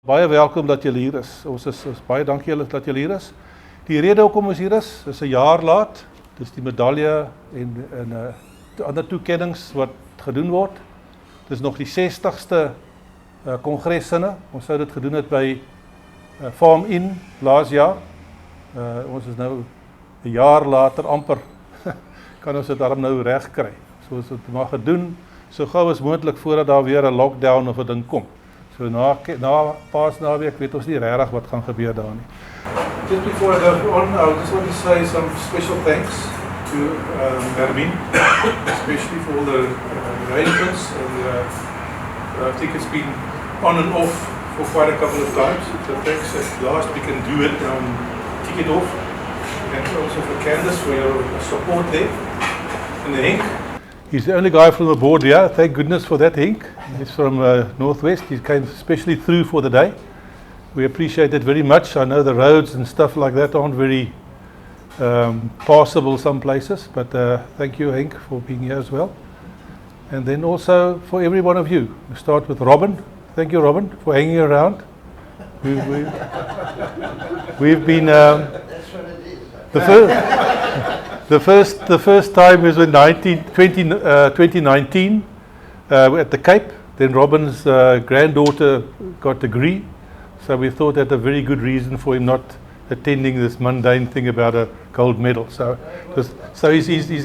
Baie welkom dat julle hier is. Ons is baie dankie julle dat julle hier is. Die rede hoekom ons hier is 'n jaar laat. Dis die medalje en ander toekennings wat gedoen word. Dis nog die 60ste kongressinne. Ons sou dit gedoen het by Farm Inn laas jaar. Ons is nou 'n jaar later amper kan ons dit daarom nou reg kry. So ons het maar gedoen so gou as moontlik voordat daar weer 'n lockdown of 'n ding kom. So na Paasnaweek weet ons nie regtig wat gaan gebeur daar nie. Just before I go on, I just want to say some special thanks to Mervin, especially for all the arrangements. I think it's been on and off for quite a couple of times. So thanks at last we can do it and kick it off. And also for Candace for your support there. And Henk. He's the only guy from the board here. Thank goodness for that, Henk. He's from Northwest. He came especially through for the day. We appreciate it very much. I know the roads and stuff like that aren't very passable some places, but thank you, Henk, for being here as well. And then also for every one of you. We start with Robin. Thank you, Robin, for hanging around. We've been the first time was in 2019 at the Cape. Then Robin's granddaughter got a degree, so we thought that a very good reason for him not attending this mundane thing about a gold medal. So his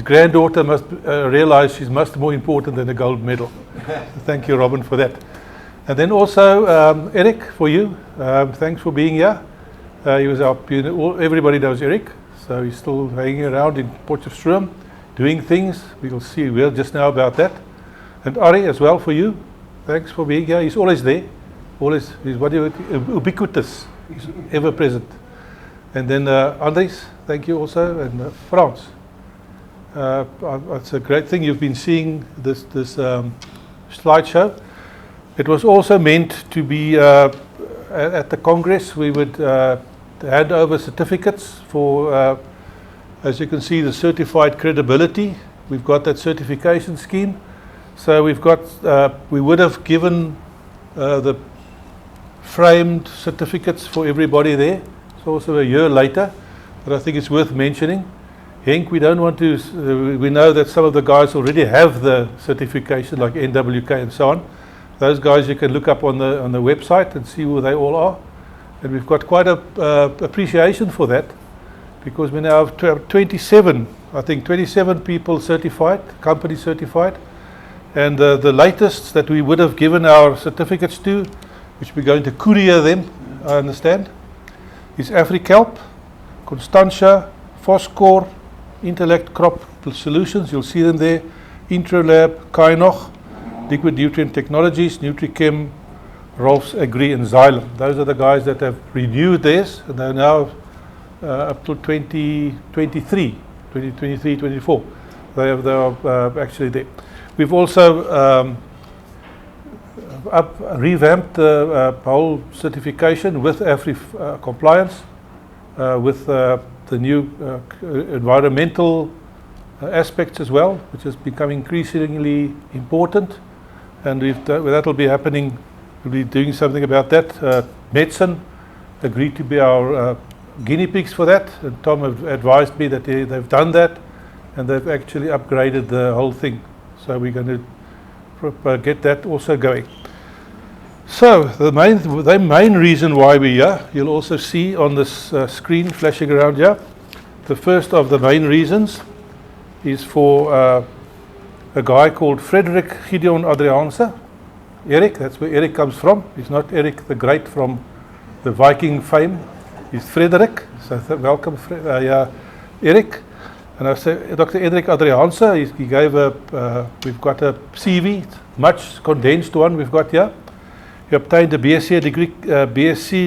granddaughter must realize she's much more important than a gold medal. Thank you, Robin, for that. And then also Eric, for you, thanks for being here. He was everybody knows Eric, so he's still hanging around in Potchefstroom, doing things. We'll see just now about that. And Ari as well for you. Thanks for being here. He's always there. He's ubiquitous. He's ever present. And then Andres, thank you also, and Frans. It's a great thing you've been seeing this slideshow. It was also meant to be at the Congress. We would hand over certificates for, as you can see, the certified credibility. We've got that certification scheme. So we would have given the framed certificates for everybody there. It's also a year later, but I think it's worth mentioning. Henk, we don't want to, we know that some of the guys already have the certification, like NWK and so on. Those guys you can look up on the website and see who they all are. And we've got quite a appreciation for that, because we now have 27 people certified, company certified. And the latest that we would have given our certificates to, which we're going to courier them, I understand, is AfriCalp, Constantia, Foscor, Intellect Crop Solutions, you'll see them there, Introlab, Kainoch, Liquid Nutrient Technologies, NutriChem, Rolfs Agri and Xylem. Those are the guys that have renewed theirs, and they're now up to 2023-24. They are actually there. We've also revamped the whole certification with compliance, with the new environmental aspects as well, which has become increasingly important. And that will be happening. We'll be doing something about that. Medicine agreed to be our guinea pigs for that, and Tom have advised me that they've done that, and they've actually upgraded the whole thing. So we're going to get that also going. So the main reason why we're here, you'll also see on this screen flashing around here. The first of the main reasons is for a guy called Frederick Gideon Adriaanse. Eric, that's where Eric comes from. He's not Eric the Great from the Viking fame. He's Frederick. So welcome, Eric. And I say Dr. Eric Adriaanse, he gave we've got a CV, much condensed one we've got here. He obtained a BSc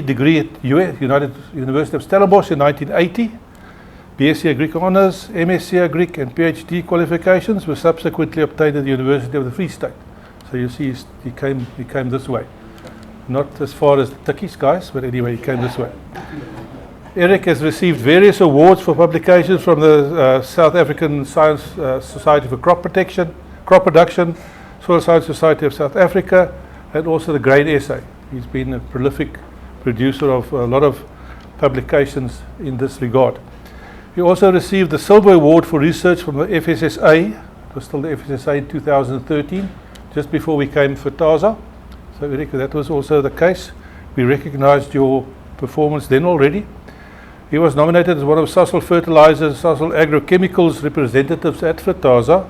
degree at United University of Stellenbosch in 1980. BSc Agric Honours, MSc Agric and PhD qualifications were subsequently obtained at the University of the Free State. So you see he came this way. Not as far as the Tikkies guys, but anyway he came this way. Eric has received various awards for publications from the South African Science Society for Crop Production, Soil Science Society of South Africa, and also the Grain SA. He's been a prolific producer of a lot of publications in this regard. He also received the Silver Award for Research from the FSSA. It was still the FSSA in 2013, just before we came Fertasa. So Eric, that was also the case. We recognized your performance then already. He was nominated as one of Sasol Fertilizers, Sasol Agrochemicals representatives at Fertasa.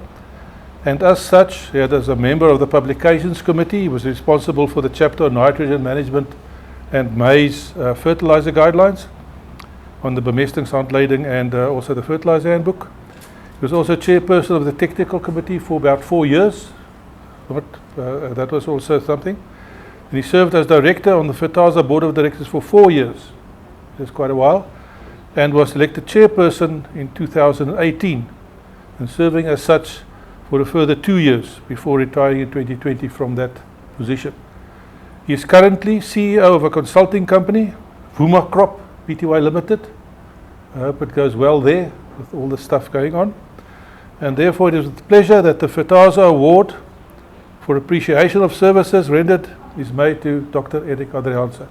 And as such, as a member of the Publications Committee, he was responsible for the chapter on nitrogen management and maize fertilizer guidelines on the bemestingshandleiding and also the fertilizer handbook. He was also chairperson of the technical committee for about 4 years. That was also something. And he served as director on the Fertasa board of directors for 4 years. That's quite a while. And was elected chairperson in 2018 and serving as such for a further 2 years before retiring in 2020 from that position. He is currently CEO of a consulting company, Vuma Crop Pty Limited. I hope it goes well there with all the stuff going on. And therefore it is with pleasure that the Fertasa Award for Appreciation of Services Rendered is made to Dr. Eric Adriaanse.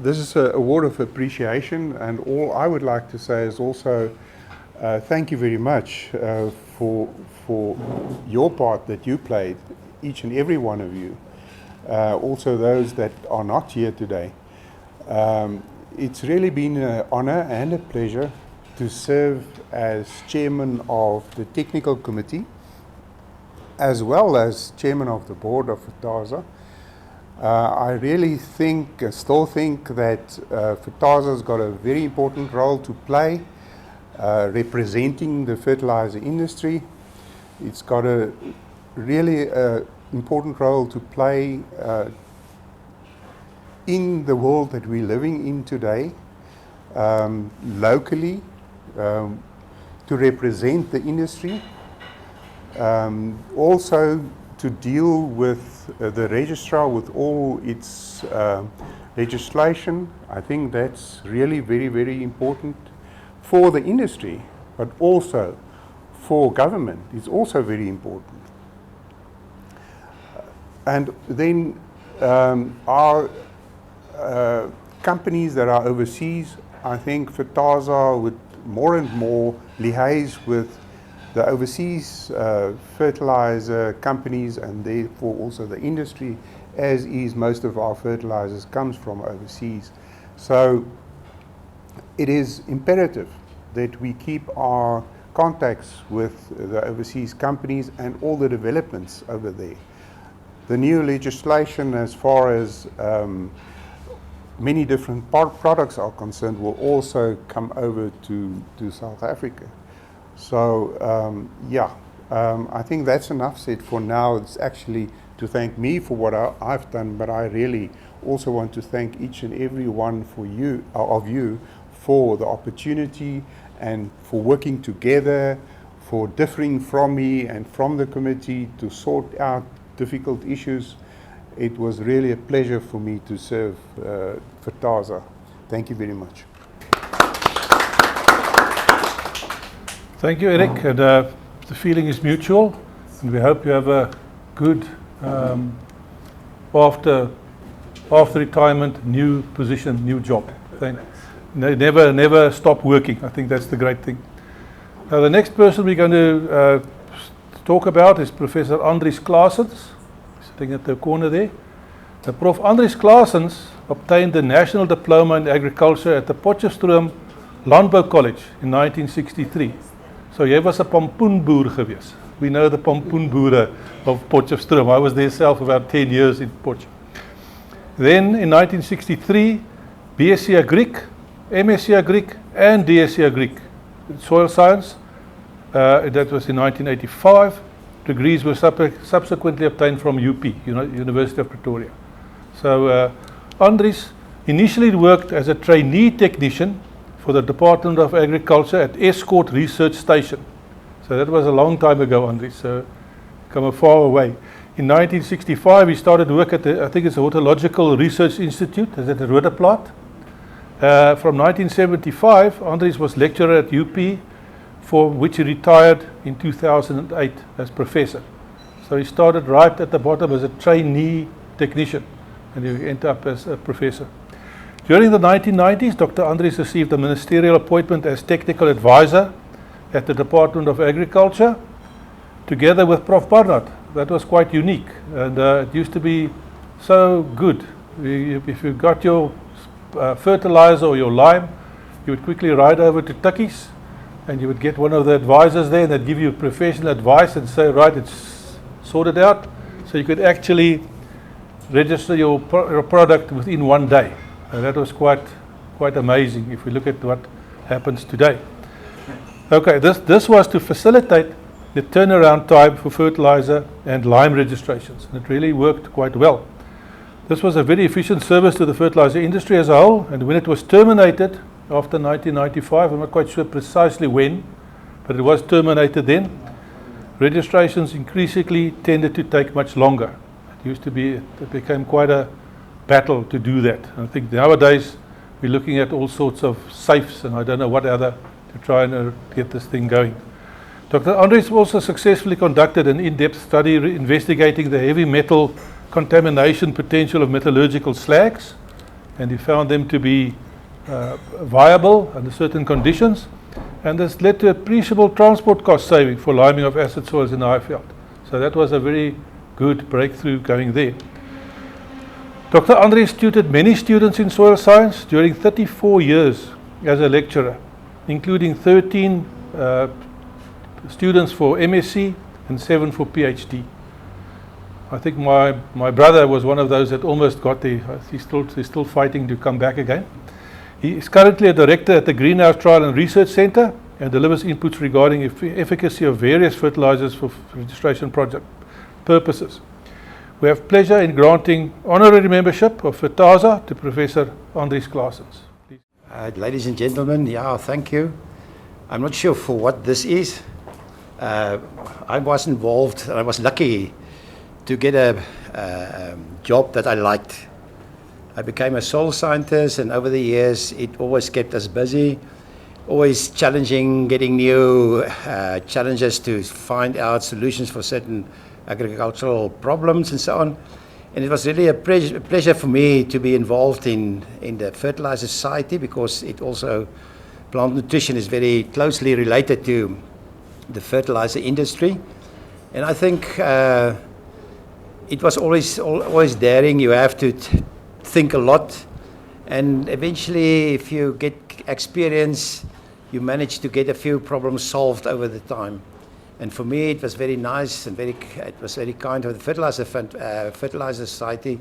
This is an award of appreciation, and all I would like to say is also thank you very much for your part that you played, each and every one of you. Also those that are not here today. It's really been an honor and a pleasure to serve as chairman of the technical committee, as well as chairman of the board of Fertasa. I really still think that Fertasa's got a very important role to play, representing the fertilizer industry. It's got a really important role to play in the world that we're living in today, locally, to represent the industry, also to deal with the registrar with all its legislation. I think that's really very, very important for the industry, but also for government. It's also very important. And then our companies that are overseas, I think Fertasa would more and more liaise with the overseas fertilizer companies and therefore also the industry, as is most of our fertilizers comes from overseas. So it is imperative that we keep our contacts with the overseas companies and all the developments over there. The new legislation as far as many different products are concerned will also come over to South Africa. So I think that's enough said for now. It's actually to thank me for what I've done, but I really also want to thank each and every one of you for the opportunity and for working together, for differing from me and from the committee to sort out difficult issues. It was really a pleasure for me to serve Fertasa. Thank you very much. Thank you, Eric. And the feeling is mutual, and we hope you have a good after retirement, new position, new job. Never stop working. I think that's the great thing. Now, the next person we're going to talk about is Professor Andries Claessens, sitting at the corner there. Prof. Andries Claessens obtained the National Diploma in Agriculture at the Potchefstroom Landbou College in 1963. So jy was 'n pompoenboer gewees. We know the pompoenboere of Potchefstroom. I was there self about 10 years in Potch. Then in 1963, BSc Agric, MSc Agric and DSc Agric, soil science. That was in 1985. Degrees were subsequently obtained from UP, University of Pretoria. So Andries initially worked as a trainee technician for the Department of Agriculture at Escort Research Station. So that was a long time ago, Andries, so come a far away. In 1965, he started work at I think it's the Horticultural Research Institute, is at the Roodeplaat. From 1975, Andries was lecturer at UP, for which he retired in 2008 as professor. So he started right at the bottom as a trainee technician. and you end up as a professor. During the 1990s, Dr. Andries received a ministerial appointment as technical advisor at the Department of Agriculture, together with Prof. Barnard. That was quite unique, and it used to be so good. If you got your fertilizer or your lime, you would quickly ride over to Tukkies, and you would get one of the advisors there, and they'd give you professional advice and say, right, it's sorted out. So you could actually register your product within one day. And that was quite amazing if we look at what happens today. Okay, this was to facilitate the turnaround time for fertilizer and lime registrations, and it really worked quite well. This was a very efficient service to the fertilizer industry as a whole, and when it was terminated after 1995, I'm not quite sure precisely when, but it was terminated then, registrations increasingly tended to take much longer. It became quite a battle to do that. I think nowadays we're looking at all sorts of safes and I don't know what other to try and get this thing going. Dr. Andries also successfully conducted an in-depth study investigating the heavy metal contamination potential of metallurgical slags, and he found them to be viable under certain conditions, and this led to appreciable transport cost saving for liming of acid soils in the Highveld. So that was a very good breakthrough going there. Dr. Andries tutored many students in soil science during 34 years as a lecturer, including 13 students for MSc and 7 for PhD. I think my brother was one of those that almost got there. He's still fighting to come back again. He is currently a director at the Greenhouse Trial and Research Centre and delivers inputs regarding efficacy of various fertilizers for registration project purposes. We have pleasure in granting honorary membership of Fertasa to Professor Andries Claessens. Ladies and gentlemen, thank you. I'm not sure for what this is. I was involved, and I was lucky to get a job that I liked. I became a soil scientist, and over the years it always kept us busy, always challenging, getting new challenges to find out solutions for certain agricultural problems and so on. And it was really a pleasure for me to be involved in the Fertilizer Society, because it also, plant nutrition is very closely related to the fertilizer industry. And I think it was always daring. You have to think a lot, and eventually if you get experience, you manage to get a few problems solved over the time. And for me it was very nice and it was very kind of the Fertilizer Society,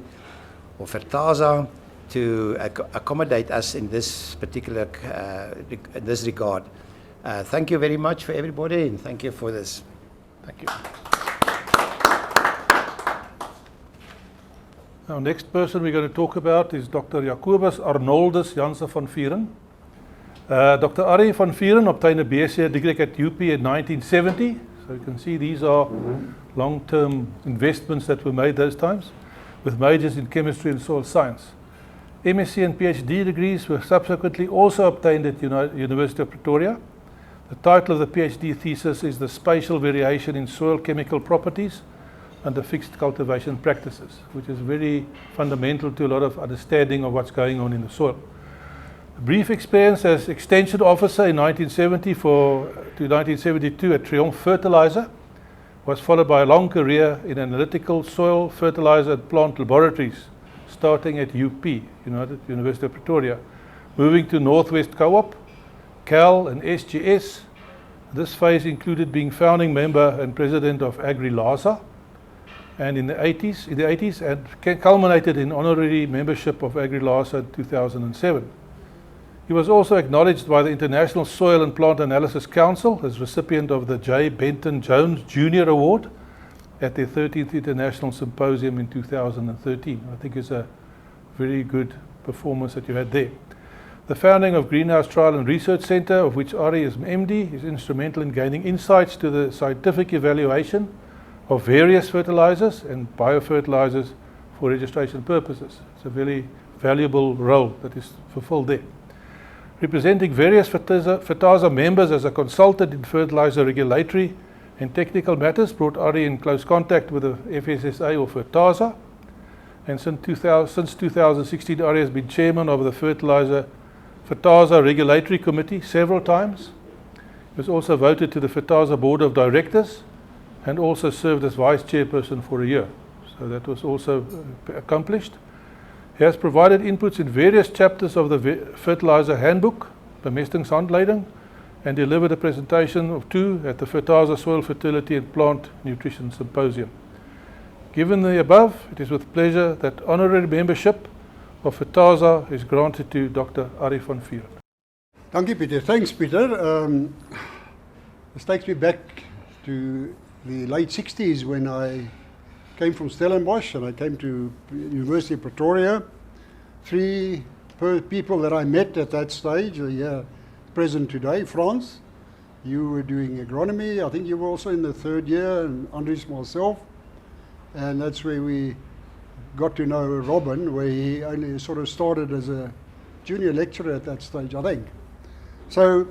or Fertasa, to accommodate us in this particular in this regard. Thank you very much for everybody, and thank you for this. Thank you. Our next person we're going to talk about is Dr. Jacobus Arnoldus Yanza van Fehren. Dr. Ari van Fehren obtained a BSc degree at UP in 1970. So you can see these are long-term investments that were made those times, with majors in chemistry and soil science. MSc and PhD degrees were subsequently also obtained at University of Pretoria. The title of the PhD thesis is The Spatial Variation in Soil Chemical Properties under Fixed Cultivation Practices, which is very fundamental to a lot of understanding of what's going on in the soil. A brief experience as Extension Officer in 1970 to 1972 at Triumph Fertilizer was followed by a long career in analytical soil, fertilizer and plant laboratories, starting at UP, University of Pretoria, moving to Northwest Co-op, CAL and SGS. This phase included being founding member and president of Agri-LASA, and in the 80s, and culminated in honorary membership of Agri-LASA in 2007. He was also acknowledged by the International Soil and Plant Analysis Council as recipient of the J. Benton Jones Jr. Award at their 13th International Symposium in 2013. I think it's a very good performance that you had there. The founding of Greenhouse Trial and Research Centre, of which Ari is MD, is instrumental in gaining insights to the scientific evaluation of various fertilizers and biofertilizers for registration purposes. It's a very valuable role that is fulfilled there. Representing various Fertasa members as a consultant in fertilizer regulatory and technical matters brought Ari in close contact with the FSSA or Fertasa, and since 2016 Ari has been chairman of the Fertasa Regulatory Committee several times. He was also voted to the Fertasa Board of Directors and also served as vice chairperson for a year. So that was also accomplished. He has provided inputs in various chapters of the Fertilizer Handbook, Bemestingshandleiding, and delivered a presentation of 2 at the Fertasa Soil Fertility and Plant Nutrition Symposium. Given the above, it is with pleasure that honorary membership of Fertasa is granted to Dr. Ari van Fehren. Dankie Pieter. Thanks Pieter. This takes me back to the late 60s when I came from Stellenbosch and I came to University of Pretoria. 3 people that I met at that stage are here present today. Frans, you were doing agronomy. I think you were also in the 3rd year, and Andries, myself. And that's where we got to know Robin, where he only sort of started as a junior lecturer at that stage, I think. So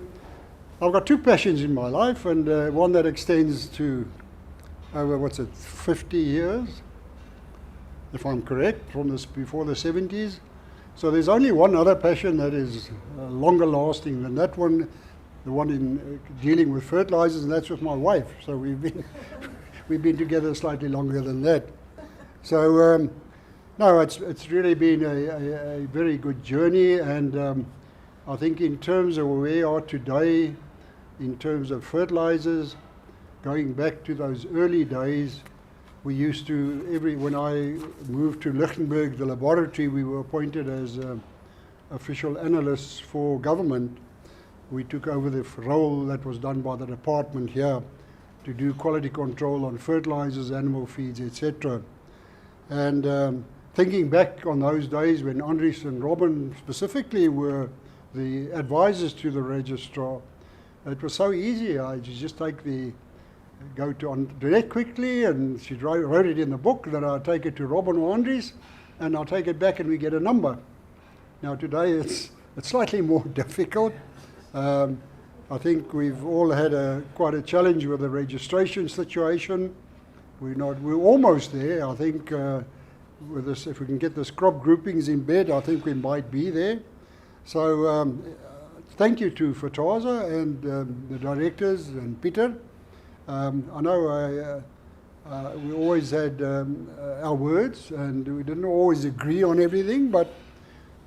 I've got 2 passions in my life, and one that extends to over, 50 years, if I'm correct, from this before the 70s. So there's only one other passion that is longer lasting than that one, the one in dealing with fertilizers, and that's with my wife. So we've been together slightly longer than that. So no, it's really been a very good journey, and I think in terms of where we are today, in terms of fertilizers, going back to those early days, we used to, when I moved to Lichtenburg, the laboratory, we were appointed as official analysts for government. We took over the role that was done by the department here to do quality control on fertilizers, animal feeds, etc. And thinking back on those days when Andries and Robin specifically were the advisors to the registrar, it was so easy. I just go to Direct quickly, and she wrote it in the book, then I'll take it to Robin or Andries, and I'll take it back and we get a number. Now today it's slightly more difficult. I think we've all had quite a challenge with the registration situation. We're almost there. I think with this, if we can get the crop groupings in bed, I think we might be there. So thank you to Fertasa and the directors and Pieter. I know we always had our words, and we didn't always agree on everything, but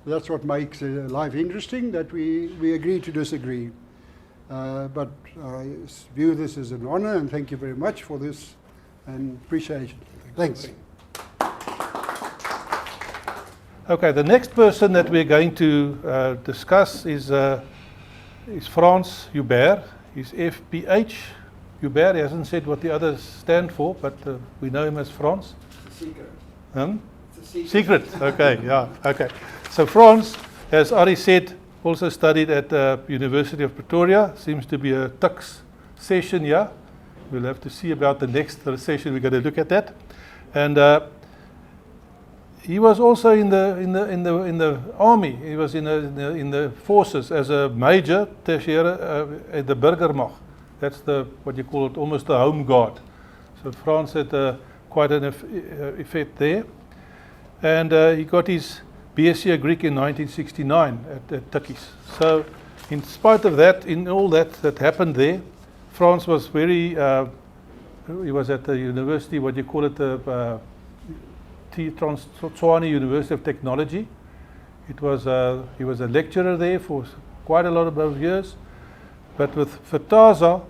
that's what makes life interesting, that we agree to disagree. But I view this as an honor, and thank you very much for this, and appreciate it. Thanks. Okay, the next person that we're going to discuss is Frans Joubert. He's FPH. Joubert, he hasn't said what the others stand for, but we know him as Frans. It's a secret. It's a secret. Okay, yeah, okay. So Frans, as Ari said, also studied at the University of Pretoria. Seems to be a tux session here. We'll have to see about the next session. We're going to look at that. And he was also in the army. He was in the forces as a major tertiaire at the Burgermacht. That's what you call it, almost the home guard. So Frans had quite an effect there. And he got his BSc Greek in 1969 at Tukkies. So in spite of that, in all that happened there, Frans was very, he was at the university, what you call it, the Toscana University of Technology. He was a lecturer there for quite a lot of years. But with Fertasa,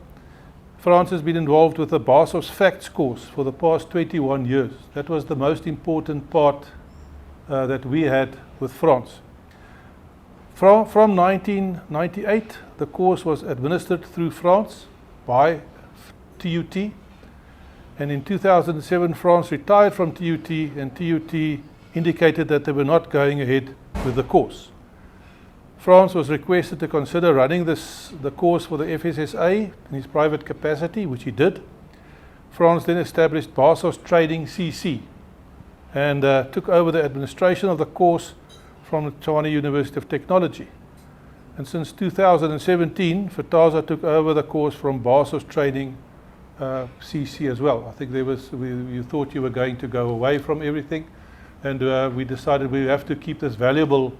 Frans has been involved with the Basos Facts course for the past 21 years. That was the most important part that we had with Frans. From 1998, the course was administered through Frans by TUT. And in 2007, Frans retired from TUT, and TUT indicated that they were not going ahead with the course. Frans was requested to consider running the course for the FSSA in his private capacity, which he did. Frans then established Basos Trading CC and took over the administration of the course from the Toscana University of Technology. And since 2017, Fertasa took over the course from Basos Trading CC as well. I think you thought you were going to go away from everything, and we decided we have to keep this valuable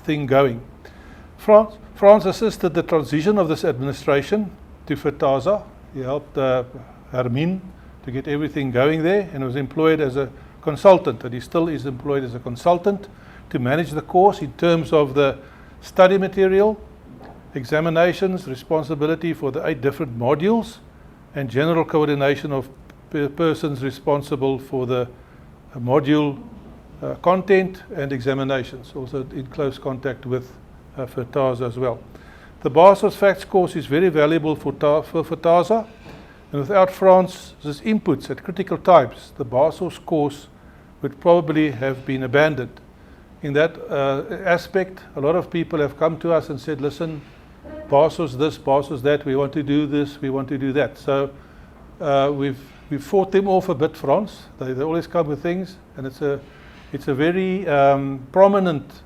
thing going. France assisted the transition of this administration to Fertasa. He helped Hermine to get everything going there, and was employed as a consultant, and he still is employed as a consultant to manage the course in terms of the study material, examinations, responsibility for the 8 different modules, and general coordination of persons responsible for the module content and examinations, also in close contact with Fertasa as well. The Basels Facts course is very valuable for Fertasa, and without France's inputs at critical times, the Basels course would probably have been abandoned. In that aspect, a lot of people have come to us and said, listen, Basels this, Basels that, we want to do this, we want to do that. So we've fought them off a bit, France. They always come with things, and it's a very prominent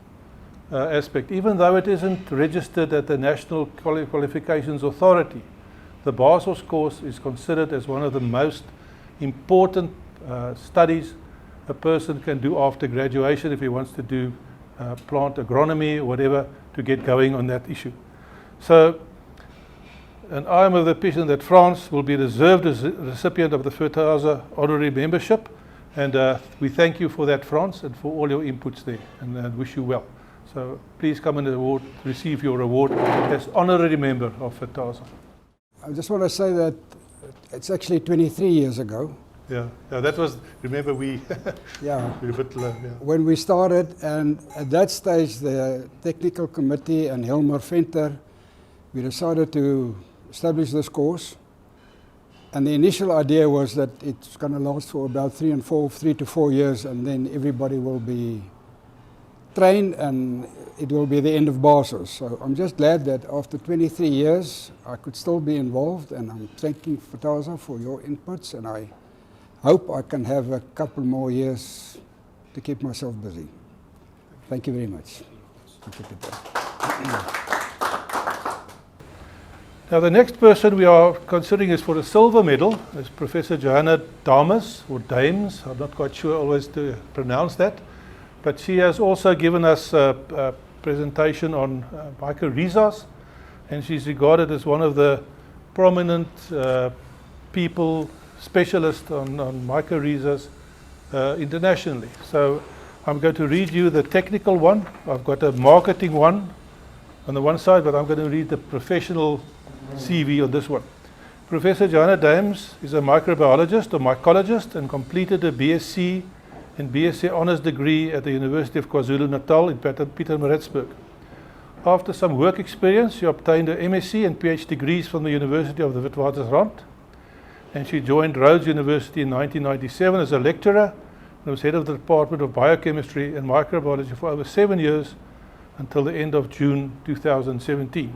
aspect. Even though it isn't registered at the National Qualifications Authority, the Basels course is considered as one of the most important studies a person can do after graduation if he wants to do plant agronomy or whatever to get going on that issue. So, and I am of the opinion that France will be a deserved recipient of the Fertasa honorary membership, and we thank you for that, France, and for all your inputs there, and wish you well. So please come and receive your award as honorary member of Fertasa. I just want to say that it's actually 23 years ago. Yeah, that was, remember we, Yeah. we were a bit, yeah. When we started, and at that stage the technical committee and Helmer Venter, we decided to establish this course. And the initial idea was that it's going to last for about 3 to 4 years, and then everybody will be trained and it will be the end of Basels. So I'm just glad that after 23 years I could still be involved, and I'm thanking Fertasa for your inputs, and I hope I can have a couple more years to keep myself busy. Thank you very much. Thank you, Peter. Now the next person we are considering is for a silver medal is Professor Joanna Dames, or Dames, I'm not quite sure always to pronounce that, but she has also given us a presentation on mycorrhizas, and she's regarded as one of the prominent people, specialists on mycorrhizas internationally. So I'm going to read you the technical one. I've got a marketing one on the one side, but I'm going to read the professional CV on this one. Professor Joanna Dames is a microbiologist or mycologist and completed a BSc and BSc Honours degree at the University of KwaZulu-Natal in Pietermaritzburg. After some work experience, she obtained a MSc and PhD degrees from the University of the Witwatersrand, and she joined Rhodes University in 1997 as a lecturer and was head of the Department of Biochemistry and Microbiology for over 7 years until the end of June 2017.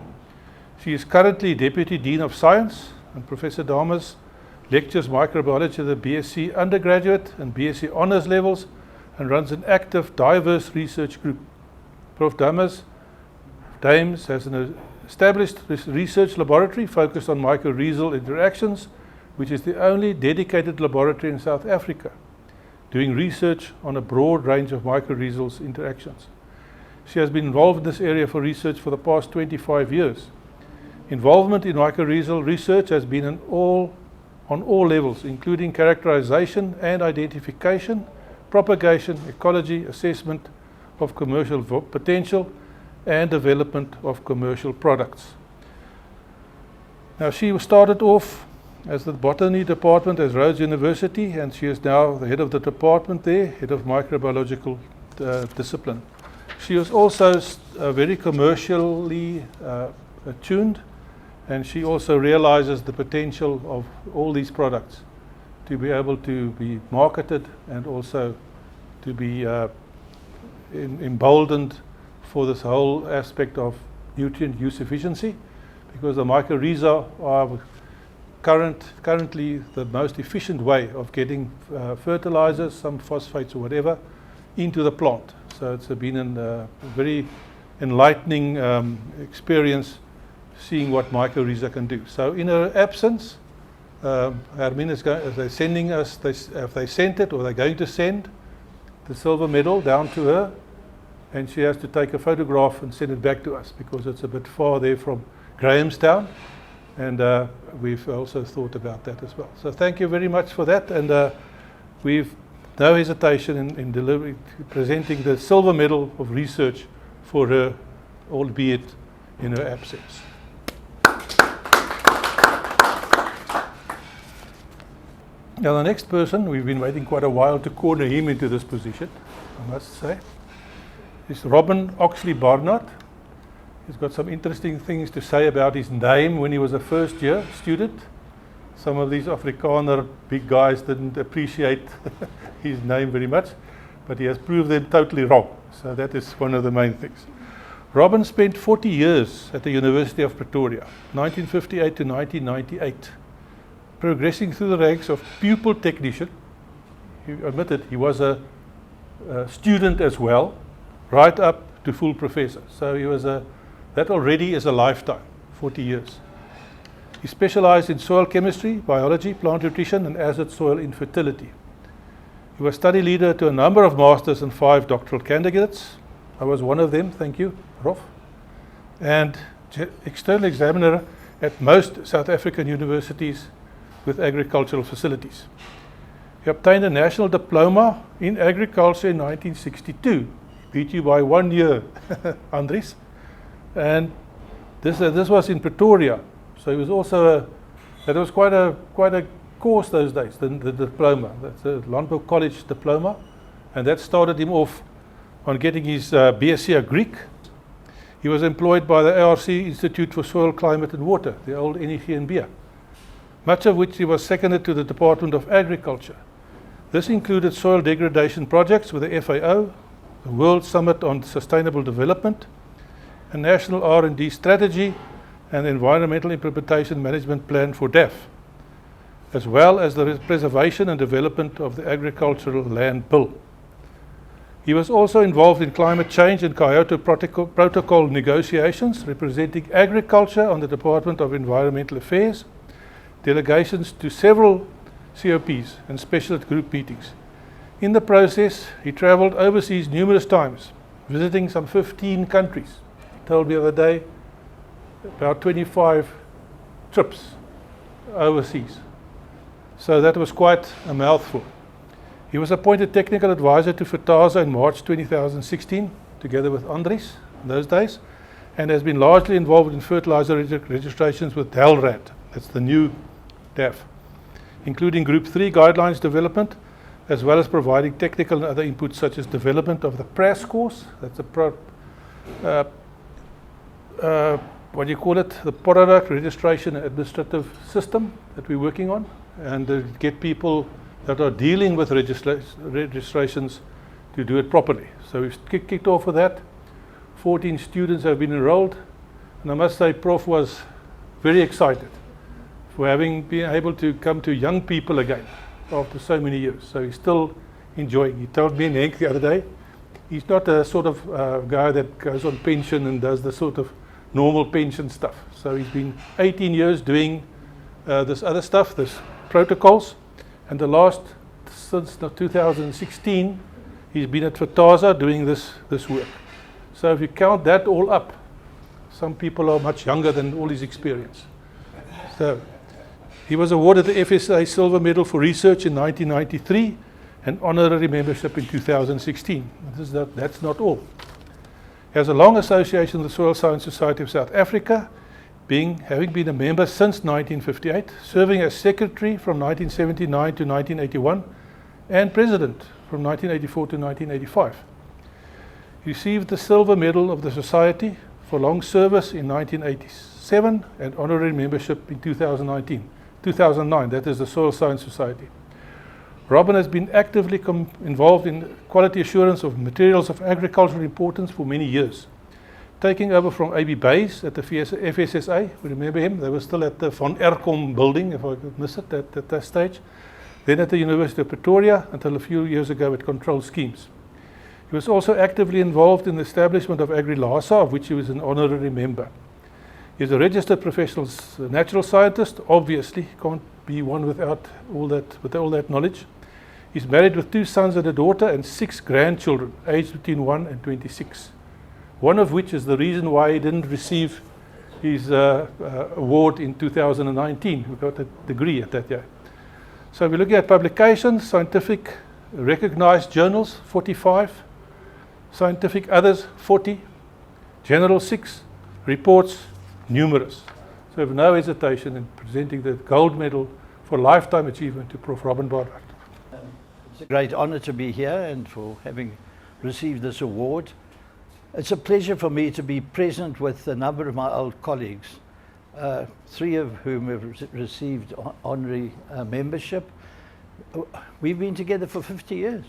She is currently Deputy Dean of Science, and Professor Dames lectures microbiology at the BSc undergraduate and BSc honours levels and runs an active, diverse research group. Prof. Dames has an established research laboratory focused on mycorrhizal interactions, which is the only dedicated laboratory in South Africa, doing research on a broad range of mycorrhizal interactions. She has been involved in this area for research for the past 25 years. Involvement in mycorrhizal research has been on all levels, including characterization and identification, propagation, ecology, assessment of commercial potential, and development of commercial products. Now, she started off as the botany department at Rhodes University, and she is now the head of the department there, head of microbiological discipline. She was also very commercially attuned, and she also realizes the potential of all these products to be able to be marketed and also to be emboldened for this whole aspect of nutrient use efficiency, because the mycorrhiza are currently the most efficient way of getting fertilizers, some phosphates or whatever, into the plant. So it's been a very enlightening experience seeing what mycorrhiza can do. So in her absence, Hermine is they're sending us, they sent it or they're going to send the silver medal down to her, and she has to take a photograph and send it back to us because it's a bit far there from Grahamstown, and we've also thought about that as well. So thank you very much for that, and we've no hesitation in presenting the silver medal of research for her, albeit in her absence. Now the next person, we've been waiting quite a while to corner him into this position, I must say, is Robin Oxley Barnard. He's got some interesting things to say about his name when he was a first year student. Some of these Afrikaner big guys didn't appreciate his name very much, but he has proved them totally wrong. So that is one of the main things. Robin spent 40 years at the University of Pretoria, 1958 to 1998, progressing through the ranks of pupil technician. He admitted he was a student as well, right up to full professor. So he was that already is a lifetime, 40 years. He specialized in soil chemistry, biology, plant nutrition, and acid soil infertility. He was study leader to a number of masters and 5 doctoral candidates. I was one of them, thank you, Rolf. And external examiner at most South African universities with agricultural facilities. He obtained a national diploma in agriculture in 1962. He beat you by 1 year, Andries. And this was in Pretoria. So he was also that was quite a course those days, the diploma. That's a Landbou College diploma, and that started him off on getting his BSc Greek. He was employed by the ARC Institute for Soil, Climate and Water, the old NEGNB, much of which he was seconded to the Department of Agriculture. This included soil degradation projects with the FAO, the World Summit on Sustainable Development, a national R&D strategy, and the Environmental Implementation Management Plan for DAF, as well as the preservation and development of the Agricultural Land Bill. He was also involved in climate change and Kyoto Protocol negotiations, representing agriculture on the Department of Environmental Affairs, delegations to several COPs and specialist group meetings. In the process, he traveled overseas numerous times, visiting some 15 countries. He told me the other day, about 25 trips overseas. So that was quite a mouthful. He was appointed technical advisor to Fertasa in March 2016, together with Andries in those days, and has been largely involved in fertilizer registrations with DALRAD, that's the new DAF, including Group 3 guidelines development, as well as providing technical and other inputs such as development of the PRAS course, that's what do you call it, the product registration and administrative system that we're working on, and get people that are dealing with registrations to do it properly. So we've kicked off with that. 14 students have been enrolled, and I must say Prof was very excited for having been able to come to young people again after so many years. So he's still enjoying. He told me and Henk the other day, he's not a sort of guy that goes on pension and does the sort of normal pension stuff. So he's been 18 years doing this other stuff, this protocols, and the last, since 2016, he's been at Fertasa doing this work. So if you count that all up, some people are much younger than all his experience. So he was awarded the FSA Silver Medal for Research in 1993 and honorary membership in 2016. That's not all. He has a long association with the Soil Science Society of South Africa, having been a member since 1958, serving as secretary from 1979 to 1981, and president from 1984 to 1985. He received the Silver Medal of the Society for long service in 1987 and honorary membership in 2009, that is the Soil Science Society. Robin has been actively involved in quality assurance of materials of agricultural importance for many years, taking over from A.B. Bays at the FSSA. We remember him. They were still at the Von Erkom building, if I could miss it at that stage. Then at the University of Pretoria until a few years ago at Control Schemes. He was also actively involved in the establishment of Agri-LASA, of which he was an honorary member. He is a registered professional natural scientist. Obviously, can't be one without all that knowledge. He's married with 2 sons and a daughter and 6 grandchildren, aged between 1 and 26. One of which is the reason why he didn't receive his award in 2019. He got a degree at that year. So we're looking at publications, scientific recognized journals, 45, scientific others, 40, general 6, reports, numerous. So we have no hesitation in presenting the gold medal for lifetime achievement to Prof. Robin Barnard. It's a great honor to be here and for having received this award. It's a pleasure for me to be present with a number of my old colleagues, 3 of whom have received honorary membership. We've been together for 50 years.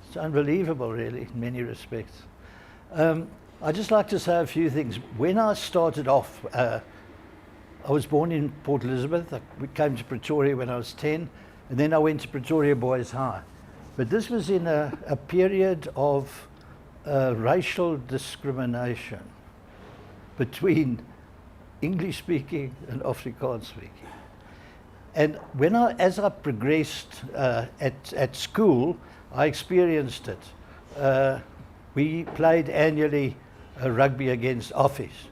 It's unbelievable, really, in many respects. I'd just like to say a few things. When I started off, I was born in Port Elizabeth. We came to Pretoria when I was 10, and then I went to Pretoria Boys High. But this was in a period of racial discrimination between English speaking and Afrikaans speaking. And as I progressed at school, I experienced it. We played annually rugby against Offies,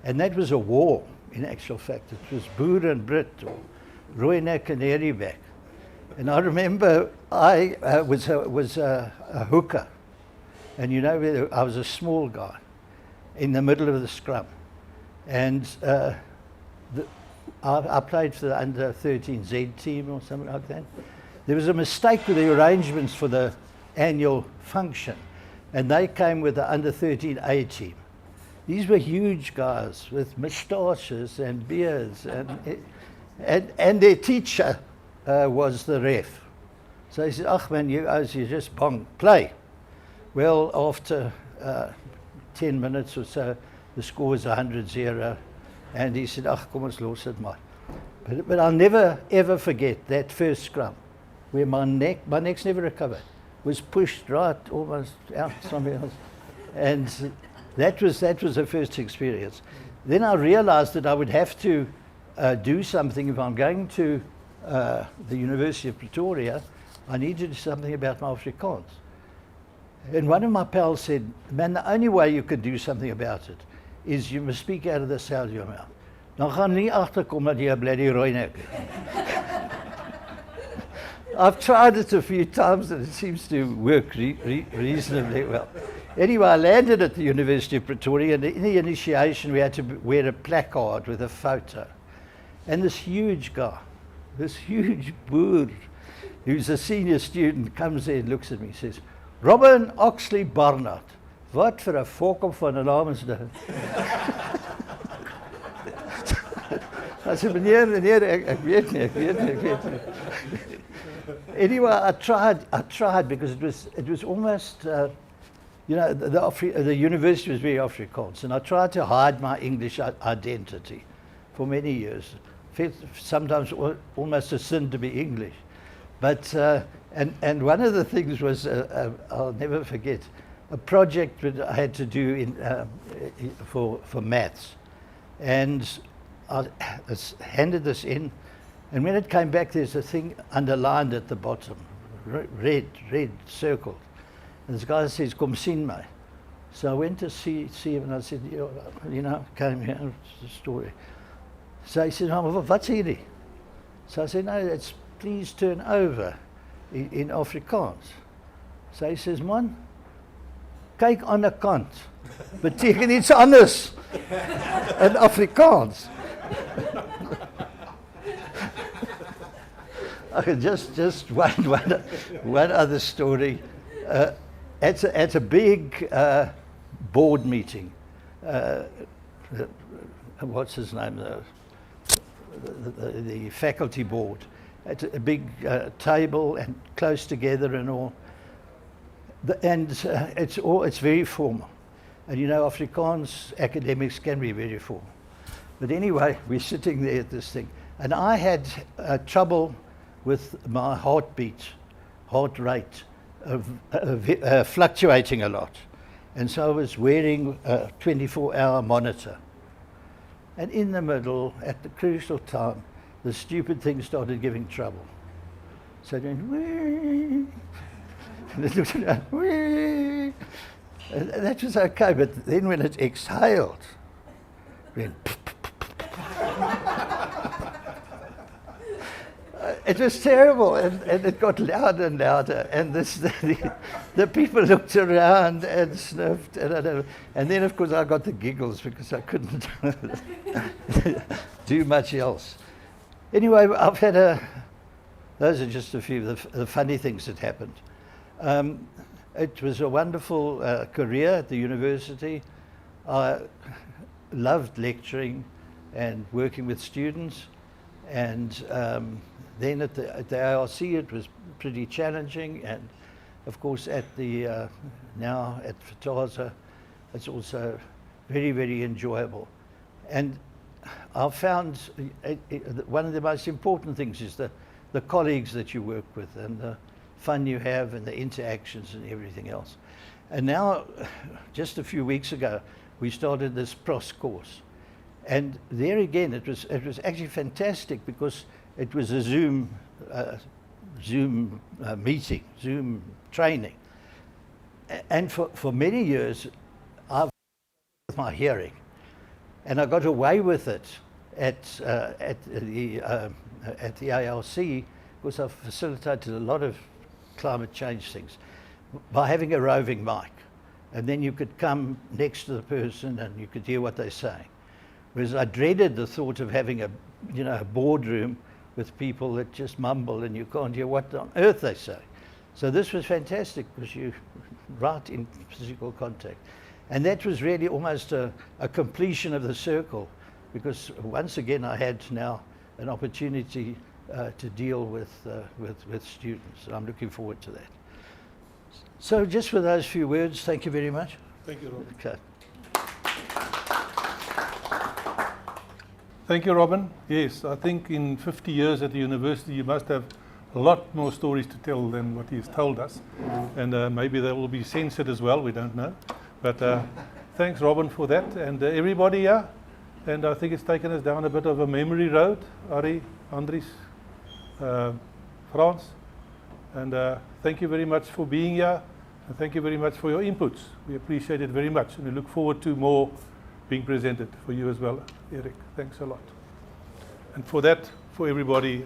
and that was a war in actual fact. It was Boer and Brit, or Rooinek and Eriebeck. And I remember I was a hooker. And you know, I was a small guy in the middle of the scrum. And I played for the under-13Z team or something like that. There was a mistake with the arrangements for the annual function, and they came with the under-13A team. These were huge guys with moustaches and beards, and their teacher was the ref. So he said, "Ach man, you just bong, play." Well, after 10 minutes or so, the score was 100-0, and he said, "Ach, kom ons los dit maar." But I'll never ever forget that first scrum, where my neck's never recovered, was pushed right almost out somewhere else, and that was the first experience. Then I realized that I would have to do something if I'm going to the University of Pretoria. I need to do something about my Afrikaans. And one of my pals said, "Man, the only way you could do something about it is you must speak out of the side of your mouth. Dan gaan nie agterkom dat jy 'n bloody Rooinek is." I've tried it a few times and it seems to work reasonably well. Anyway, I landed at the University of Pretoria, and in the initiation we had to wear a placard with a photo. And this huge guy, this huge Boer, who's a senior student, comes there and looks at me and says, "Robin Oxley Barnard, wat vir 'n fokop van 'n naam is dit?" I said, meneer, ek weet nie. Anyway, I tried because it was almost, you know, the university was very Afrikaans, and I tried to hide my English identity for many years. Sometimes almost a sin to be English. But, and one of the things was, I'll never forget, a project that I had to do for maths. And I handed this in, and when it came back, there's a thing underlined at the bottom, red circled. And this guy says, "Kom sien my." So I went to see him, and I said, "You know, came here, it's the story." So he said, "Oh, what's hierdie?" So I said, "No, it's please turn over in Afrikaans." So he says, "Man, kyk aan die kant. Beteken iets anders in Afrikaans." Okay, just one other story. At a big board meeting, what's his name? The faculty board, at a big table and close together and all. It's very formal. And you know, Afrikaans academics can be very formal. But anyway, we're sitting there at this thing. And I had trouble with my heart rate fluctuating a lot. And so I was wearing a 24-hour monitor. And in the middle, at the crucial time, the stupid thing started giving trouble. So it went, wee. And it looked around, wee. And that was okay, but then when it exhaled, it went, it was terrible, and it got louder and louder, and the people looked around and sniffed, and then of course I got the giggles because I couldn't do much else. Anyway, I've had those are just a few of the funny things that happened. It was a wonderful career at the university. I loved lecturing and working with students, and then at the ARC it was pretty challenging, and of course at the now at Fertasa it's also very, very enjoyable. And I've found one of the most important things is the colleagues that you work with and the fun you have and the interactions and everything else. And now, just a few weeks ago, we started this PROS course. And there again, it was actually fantastic because it was a Zoom meeting, Zoom training. And for many years, I've with my hearing, and I got away with it at the ARC because I've facilitated a lot of climate change things by having a roving mic, and then you could come next to the person and you could hear what they're saying. Whereas I dreaded the thought of having a boardroom with people that just mumble and you can't hear what on earth they say. So this was fantastic because you right in physical contact. And that was really almost a completion of the circle, because once again I had now an opportunity to deal with students. I'm looking forward to that. So just for those few words, thank you very much. Thank you, Robin. Okay. Thank you, Robin. Yes, I think in 50 years at the university, you must have a lot more stories to tell than what he's told us. And maybe they will be censored as well, we don't know. But thanks, Robin, for that. And everybody here. And I think it's taken us down a bit of a memory road. Ari, Andries, Frans. And thank you very much for being here. And thank you very much for your inputs. We appreciate it very much. And we look forward to more being presented for you as well, Eric. Thanks a lot. And for that, for everybody,